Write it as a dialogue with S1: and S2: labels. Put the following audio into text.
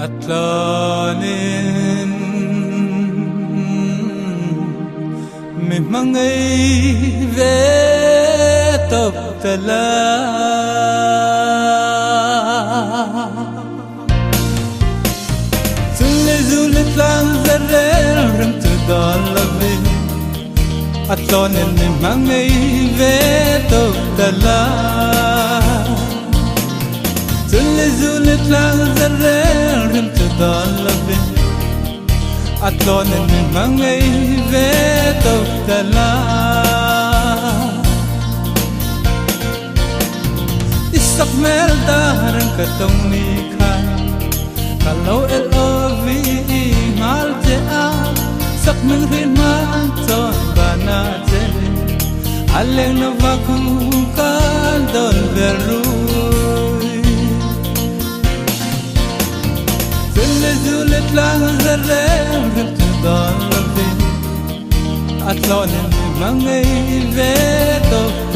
S1: atlonin mi mangai ve top tala zule zule tlang zare ram tu dolave atlonin mi mangai ve top tala zule zule tlang zare ram tu dolave atlonin mi mangai ve top tala isak melda ram katong ni kha kalau love mal te a sak meng rin ma ton bana te aleng no va ku kan don veru zule zule tlang zare ram tu don love atlonin mi mangai ve top